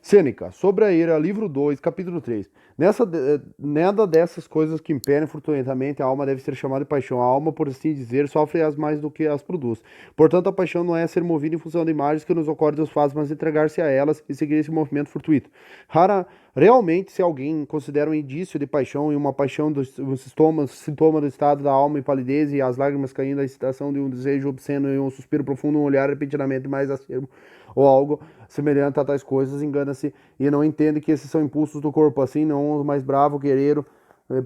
Sêneca, sobre a ira, livro 2, capítulo 3. Nada dessas coisas que imperam furtuosamente a alma deve ser chamada de paixão. A alma, por assim dizer, sofre as mais do que as produz. Portanto, a paixão não é ser movida em função de imagens que nos ocorrem dos fatos, mas entregar-se a elas e seguir esse movimento fortuito. Realmente, se alguém considera um indício de paixão e uma paixão dos sintoma do estado da alma e palidez e as lágrimas caindo, a excitação de um desejo obsceno e um suspiro profundo, um olhar repetidamente mais acerbo ou algo semelhante a tais coisas, engana-se e não entende que esses são impulsos do corpo, assim não o mais bravo guerreiro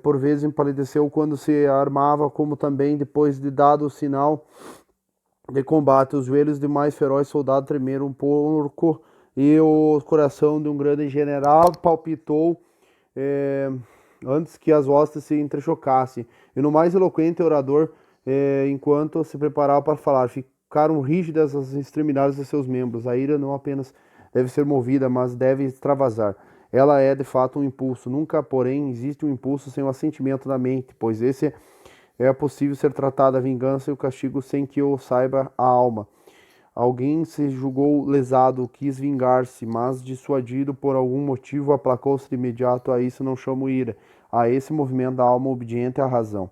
por vezes empalideceu quando se armava, como também depois de dado o sinal de combate, os joelhos de mais feroz soldado tremeram um pouco e o coração de um grande general palpitou eh, antes que as hostes se entrechocassem. E no mais eloquente orador, enquanto se preparava para falar, ficaram rígidas as extremidades de seus membros. A ira não apenas deve ser movida, mas deve extravasar. Ela é de fato um impulso. Nunca, porém, existe um impulso sem o assentimento da mente, pois esse é possível ser tratada a vingança e o castigo sem que o saiba a alma. Alguém se julgou lesado, quis vingar-se, mas dissuadido por algum motivo, aplacou-se de imediato. A isso não chamo ira. A esse movimento da alma obediente à razão.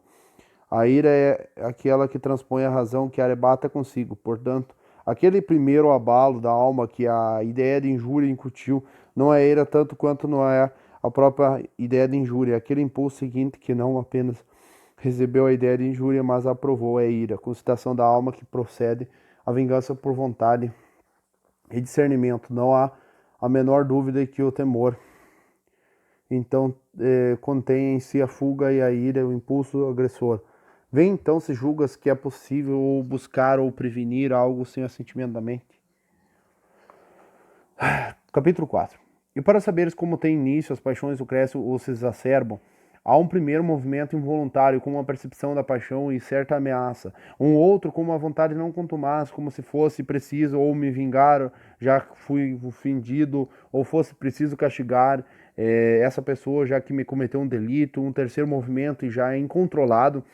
A ira é aquela que transpõe a razão, que arrebata consigo. Portanto, aquele primeiro abalo da alma que a ideia de injúria incutiu, não é ira tanto quanto não é a própria ideia de injúria. Aquele impulso seguinte que não apenas recebeu a ideia de injúria, mas a aprovou, é ira, concitação da alma que procede a vingança por vontade e discernimento. Não há a menor dúvida que o temor, então, contém em si a fuga e a ira, o impulso agressor. Vem então se julgas que é possível ou buscar ou prevenir algo sem assentimento da mente. Capítulo 4. E para saberes como tem início as paixões, o crescem ou se exacerbam, há um primeiro movimento involuntário, como a percepção da paixão e certa ameaça. Um outro, como a vontade não contumaz, como se fosse preciso ou me vingar, já fui ofendido, ou fosse preciso castigar essa pessoa, já que me cometeu um delito. Um terceiro movimento, e já é incontrolado,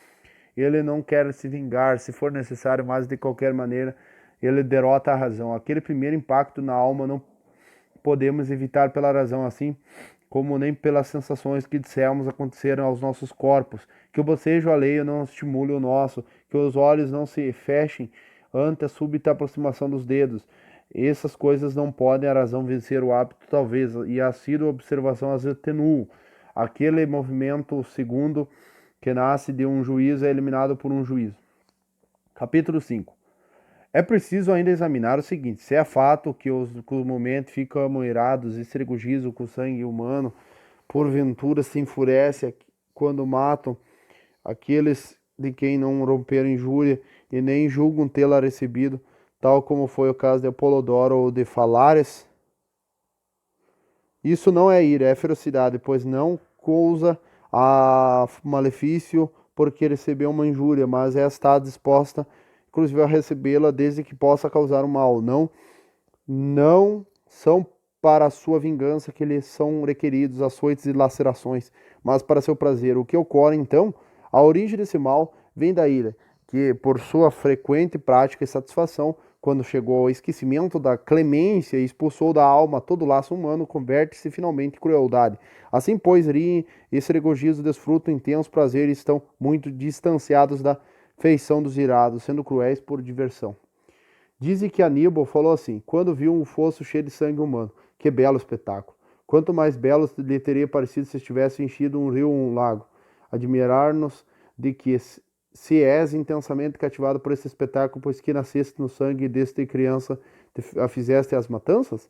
ele não quer se vingar, se for necessário, mas de qualquer maneira ele derrota a razão. Aquele primeiro impacto na alma não podemos evitar pela razão, assim como nem pelas sensações que dissemos aconteceram aos nossos corpos, que o bocejo alheio não estimule o nosso, que os olhos não se fechem ante a súbita aproximação dos dedos. Essas coisas não podem a razão vencer o hábito, talvez, e a assídua observação as atenuam. Aquele movimento segundo que nasce de um juízo é eliminado por um juízo. Capítulo 5. É preciso ainda examinar o seguinte: se é fato que os comumente ficam amoeirados e se regozijam com o sangue humano, porventura se enfurece quando matam aqueles de quem não romperam injúria e nem julgam tê-la recebido, tal como foi o caso de Apolodoro ou de Falares? Isso não é ira, é ferocidade, pois não causa a malefício porque recebeu uma injúria, mas está disposta, inclusive, a recebê-la desde que possa causar o mal. Não são para a sua vingança que lhes são requeridos açoites e lacerações, mas para seu prazer. O que ocorre, então, a origem desse mal vem da ira, que, por sua frequente prática e satisfação, quando chegou ao esquecimento da clemência e expulsou da alma todo laço humano, converte-se finalmente em crueldade. Assim, pois, riem e se regozijam, desfrutam intensos prazeres, estão muito distanciados da feição dos irados, sendo cruéis por diversão. Dizem que Aníbal falou assim, quando viu um fosso cheio de sangue humano. Que belo espetáculo! Quanto mais belo lhe teria parecido se estivesse enchido um rio ou um lago. Admirar-nos de que se és intensamente cativado por esse espetáculo, pois que nasceste no sangue desde criança, a fizeste as matanças?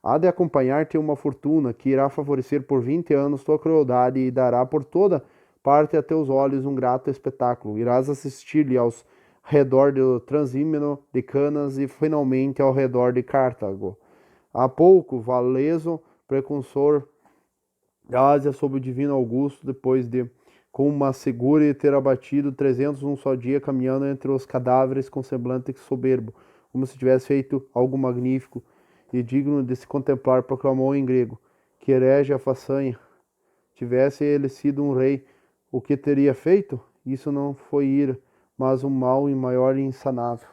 Há de acompanhar-te uma fortuna que irá favorecer por 20 anos tua crueldade e dará por toda parte a teus olhos um grato espetáculo. Irás assistir-lhe aos redor do Transímeno de Canas e finalmente ao redor de Cartago. Há pouco, Valeso, precursor da Ásia sob o divino Augusto, depois de, com uma segura, ter abatido 300 num só dia, caminhando entre os cadáveres com semblante soberbo, como se tivesse feito algo magnífico e digno de se contemplar, proclamou em grego, que herege a façanha. Tivesse ele sido um rei, o que teria feito? Isso não foi ira, mas um mal em maior e insanável.